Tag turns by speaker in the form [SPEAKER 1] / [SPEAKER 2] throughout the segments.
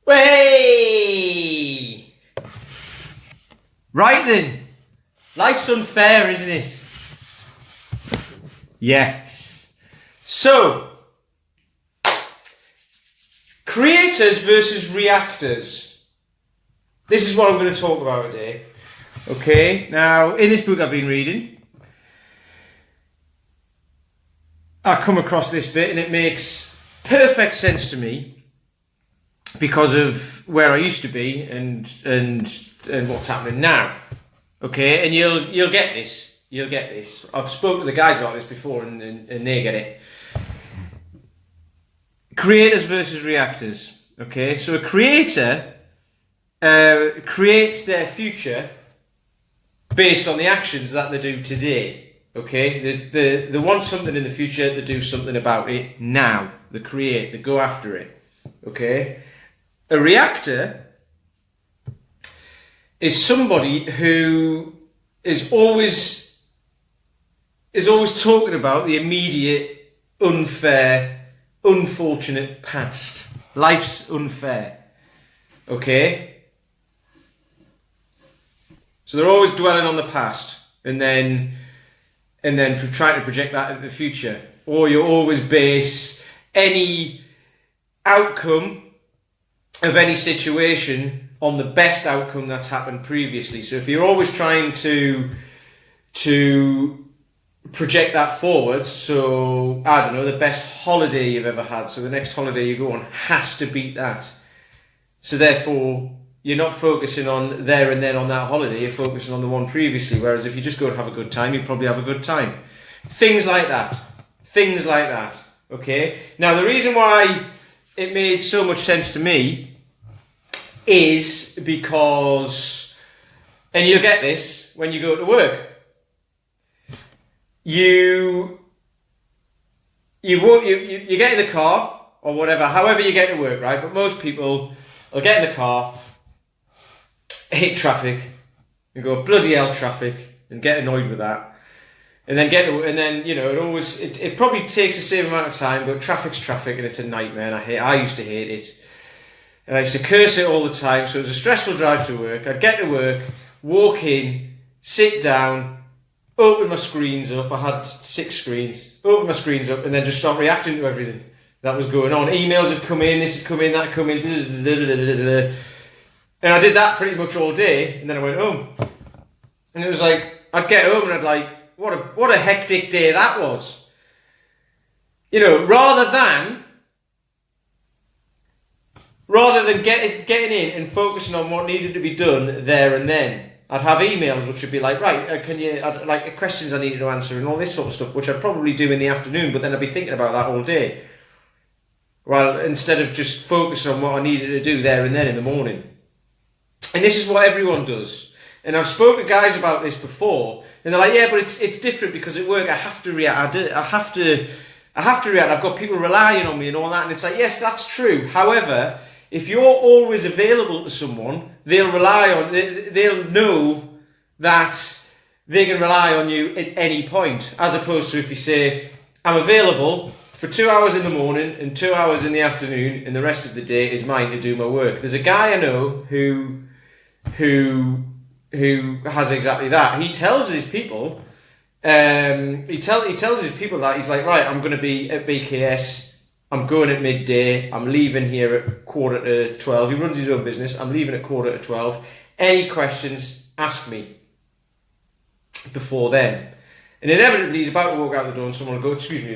[SPEAKER 1] Way! Right then. Life's unfair, isn't it? Yes. So, creators versus reactors. This is what I'm going to talk about today. Okay, now in this book I've been reading, I come across this bit and it makes perfect sense to me because of where I used to be and what's happening now. Okay, and you'll get this. You'll get this. I've spoken to the guys about this before and they get it. Creators versus reactors. Okay, so a creator creates their future based on the actions that they do today. Okay, they want something in the future, they do something about it now. They create, they go after it. Okay, a reactor is somebody who is always talking about the immediate, unfair, unfortunate past. Life's unfair. Okay? So they're always dwelling on the past and then trying to project that into the future. Or you always base any outcome of any situation on the best outcome that's happened previously. So if you're always trying to project that forward, so I don't know, the best holiday you've ever had, so the next holiday you go on has to beat that. So therefore, you're not focusing on there and then on that holiday, you're focusing on the one previously, whereas if you just go and have a good time, you probably have a good time. Things like that. Things like that. Okay? Now, the reason why it made so much sense to me is because, and you'll get this when you go to work, you get in the car or whatever, however you get to work, right? But most people will get in the car, hit traffic, and go bloody hell traffic, and get annoyed with that, and then it probably takes the same amount of time, but traffic's traffic and it's a nightmare. And I used to hate it, and I used to curse it all the time. So it was a stressful drive to work. I'd get to work, walk in, sit down, open my screens up. I had 6 screens. Open my screens up and then just start reacting to everything that was going on. Emails had come in, this had come in, that had come in, and I did that pretty much all day. And then I went home, and it was like I'd get home and I'd like, what a hectic day that was. You know, rather than getting in and focusing on what needed to be done there and then, I'd have emails which would be like, right, like questions I needed to answer and all this sort of stuff, which I'd probably do in the afternoon, but then I'd be thinking about that all day. Well, instead of just focusing on what I needed to do there and then in the morning. And this is what everyone does. And I've spoken to guys about this before, and they're like, yeah, but it's different because at work I have to react. I have to react. I've got people relying on me and all that. And it's like, yes, that's true. However, if you're always available to someone, they'll know that they can rely on you at any point, as opposed to if you say, I'm available for 2 hours in the morning and 2 hours in the afternoon, and the rest of the day is mine to do my work. There's a guy I know who has exactly that. He tells his people, he tells his people that he's like, right, I'm going to be at BKS. I'm going at midday. I'm leaving here at 11:45. He runs his own business. I'm leaving at 11:45. Any questions, ask me before then. And inevitably, he's about to walk out the door and someone will go, excuse me,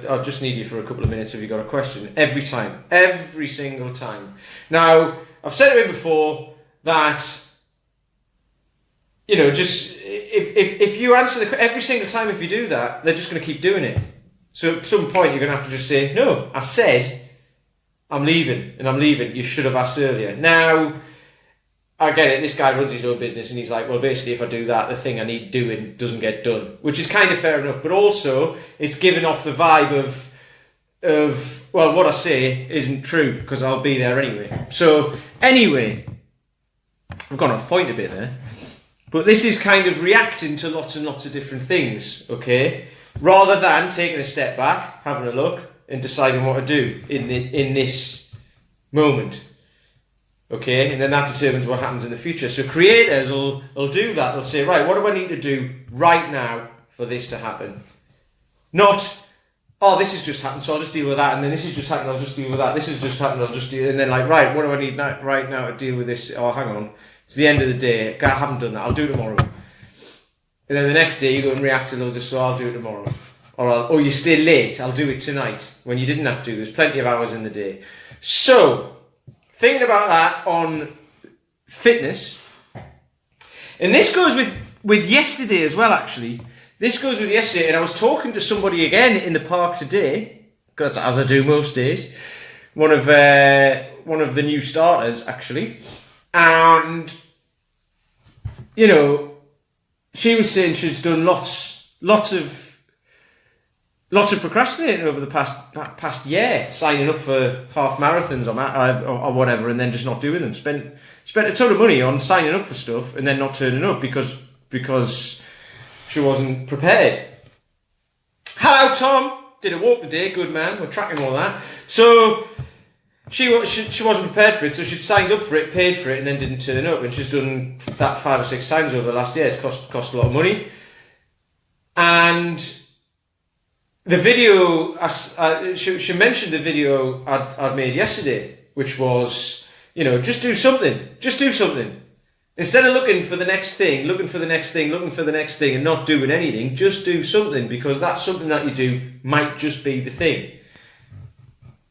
[SPEAKER 1] I just need you for a couple of minutes if you've got a question. Every time. Every single time. Now, I've said to him before that, you know, just if you answer every single time, if you do that, they're just going to keep doing it. So at some point, you're going to have to just say, no, I said I'm leaving, and I'm leaving. You should have asked earlier. Now, I get it. This guy runs his own business, and he's like, well, basically, if I do that, the thing I need doing doesn't get done, which is kind of fair enough. But also, it's giving off the vibe of well, what I say isn't true because I'll be there anyway. So anyway, I've gone off point a bit there. But this is kind of reacting to lots and lots of different things, okay? Rather than taking a step back, having a look, and deciding what to do in this moment. Okay, and then that determines what happens in the future. So creators will do that. They'll say, right, what do I need to do right now for this to happen? Not, oh, this has just happened, so I'll just deal with that, and then this has just happened, I'll just deal with that, this has just happened, I'll just deal, and then like, right, what do I need right now to deal with this? Oh, hang on, it's the end of the day, I haven't done that, I'll do it tomorrow. And then the next day you go and react to loads of, so I'll do it tomorrow. Or you stay late, I'll do it tonight, when you didn't have to, there's plenty of hours in the day. So, thinking about that on fitness, and this goes with yesterday as well, actually. This goes with yesterday, and I was talking to somebody again in the park today, because as I do most days, one of the new starters actually, and you know, she was saying she's done lots of procrastinating over the past year, signing up for half marathons or whatever, and then just not doing them. Spent a ton of money on signing up for stuff and then not turning up because she wasn't prepared. Hello, Tom. Did a walk today. Good man. We're tracking all that. So she wasn't prepared for it. So she'd signed up for it, paid for it, and then didn't turn up. And she's done that 5 or 6 times over the last year. It's cost a lot of money. And the video, she mentioned the video I'd made yesterday, which was, you know, just do something. Just do something. Instead of looking for the next thing, and not doing anything, just do something, because that something that you do might just be the thing.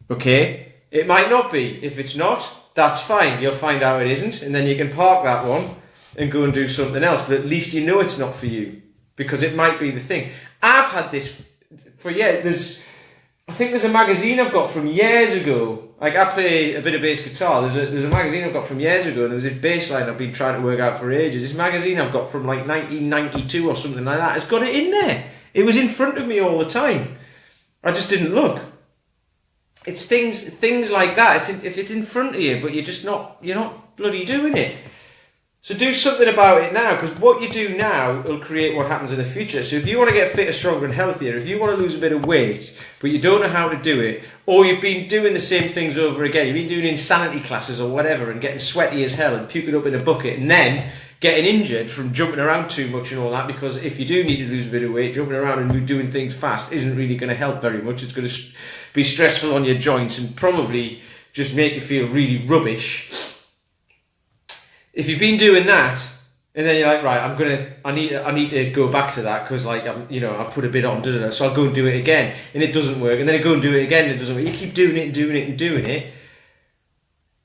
[SPEAKER 1] Okay? It might not be. If it's not, that's fine. You'll find out it isn't, and then you can park that one and go and do something else. But at least you know it's not for you, because it might be the thing. I've had this for years. I think there's a magazine I've got from years ago. Like, I play a bit of bass guitar. There's a magazine I've got from years ago, and there was this bass line I've been trying to work out for ages. This magazine I've got from like 1992 or something like that. It's got it in there. It was in front of me all the time. I just didn't look. It's things like that. If it's in front of you, but you're not bloody doing it. So do something about it now, because what you do now will create what happens in the future. So if you want to get fitter, stronger and healthier, if you want to lose a bit of weight, but you don't know how to do it, or you've been doing the same things over again, you've been doing insanity classes or whatever and getting sweaty as hell and puking up in a bucket and then getting injured from jumping around too much and all that, because if you do need to lose a bit of weight, jumping around and doing things fast isn't really going to help very much. It's going to be stressful on your joints and probably just make you feel really rubbish. If you've been doing that, and then you're like, right, I need to go back to that, because like I've put a bit on, so I'll go and do it again, and it doesn't work, and then I go and do it again, and it doesn't work. You keep doing it and doing it and doing it.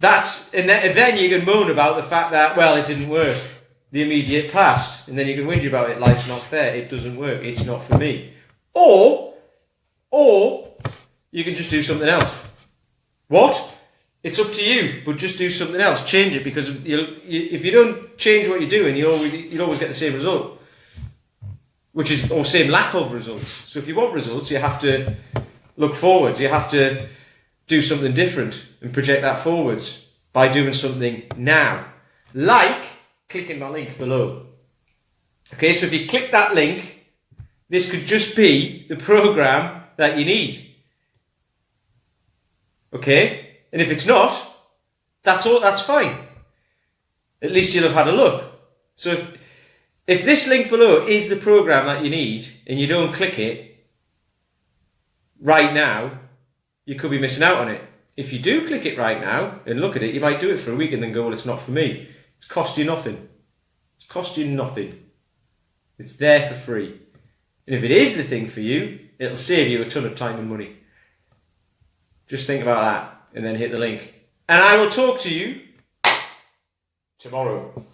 [SPEAKER 1] And then you can moan about the fact that, well, it didn't work, the immediate past, and then you can whinge about it. Life's not fair. It doesn't work. It's not for me. Or you can just do something else. What? It's up to you, but just do something else. Change it, because if you don't change what you're doing, you'll always get the same result, or same lack of results. So if you want results, you have to look forwards. You have to do something different and project that forwards by doing something now, like clicking my link below. Okay, so if you click that link, this could just be the program that you need. Okay? And if it's not, that's fine. At least you'll have had a look. So if this link below is the program that you need and you don't click it right now, you could be missing out on it. If you do click it right now and look at it, you might do it for a week and then go, well, it's not for me. It's cost you nothing. It's cost you nothing. It's there for free. And if it is the thing for you, it'll save you a ton of time and money. Just think about that. And then hit the link. And I will talk to you tomorrow.